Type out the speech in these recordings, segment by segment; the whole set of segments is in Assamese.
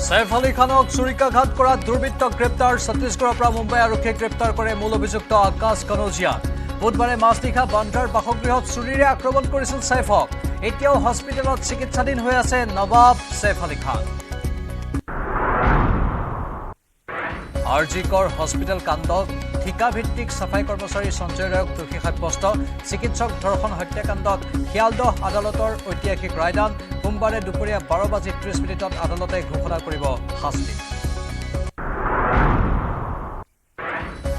সৈফ আলী খানক চুৰিকাঘাত কৰা দুৰ্বৃত্তক গ্ৰেপ্তাৰ ছত্তীশগড়ৰ পৰা মুম্বাই আৰক্ষীয়ে গ্ৰেপ্তাৰ কৰে মূল অভিযুক্ত আকাশ কনৌজিয়া বুধবাৰে মাজনিশা বান্দ্ৰাৰ বাসগৃহত চুৰিৰে আক্ৰমণ কৰিছিল সৈফক এতিয়াও হস্পিটেলত চিকিৎসাধীন হৈ আছে নবাব সৈফ আলী খান আৰজিকৰ হস্পিটেল কাণ্ডক ঠিকাভিত্তিক সাফাই কৰ্মচাৰী সঞ্জয় ৰায়ক দোষী সাব্যস্ত চিকিৎসক ধৰ্ষণ হত্যাকাণ্ডত শিয়ালদহ আদালতৰ ঐতিহাসিক ৰায়দান সোমবাৰে দুপৰীয়া 12:30 আদালতে ঘোষণা কৰিব শাস্তি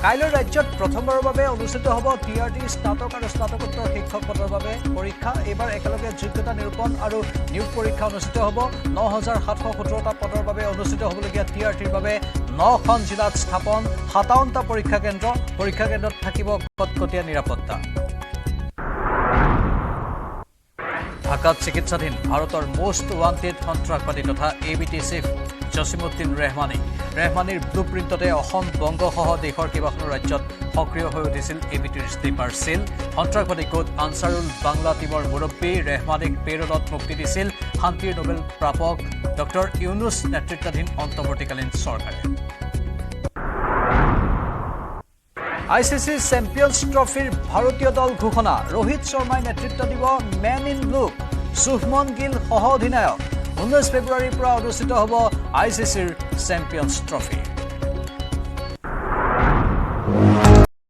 কাইলৈ ৰাজ্যত প্ৰথমবাৰৰ বাবে অনুষ্ঠিত হ'ব টিআৰটি স্নাতক আৰু স্নাতকোত্তৰ শিক্ষক পদৰ বাবে পৰীক্ষা এইবাৰ একেলগে যোগ্যতা নিৰূপণ আৰু নিয়োগ পৰীক্ষা অনুষ্ঠিত হ'ব ৯,৭১৭টা পদৰ বাবে অনুষ্ঠিত হ'বলগীয়া টিআৰটিৰ বাবে 9খন জিলাত স্থাপন 57টা পৰীক্ষা কেন্দ্ৰত থাকিব কটকটীয়া নিৰাপত্তা ঢাকাত চিকিৎসাধীন ভাৰতৰ মোষ্ট ৱান্টেড সন্ত্ৰাসবাদী তথা এবিটি চিফ জছিমুদ্দিন ৰেহমানীৰ ব্লুপ্ৰিণ্টতে অসম বংগসহ দেশৰ কেইবাখনো ৰাজ্যত সক্ৰিয় হৈ উঠিছিল এবিটিৰ স্লিপাৰ সেল সন্ত্ৰাসবাদী গোট আনসাৰুল বাংলা টিমৰ মুৰব্বী ৰেহমানীক পেৰোলত মুক্তি দিছিল শান্তিৰ নোবেল প্ৰাপক ডক্টৰ ইউনুছ নেতৃত্বাধীন অন্তৰ্বৰ্তীকালীন চৰকাৰে আইসিসি চেম্পিয়ন্স ট্ৰফিৰ ভাৰতীয় দল ঘোষণা ৰোহিত শৰ্মাই নেতৃত্ব দিব men in blue Shubman Gill সহ অধিনায়ক 19 ফেব্ৰুৱাৰীৰ পৰা অনুষ্ঠিত হ'ব আইসিসিৰ চেম্পিয়ন্স ট্ৰফি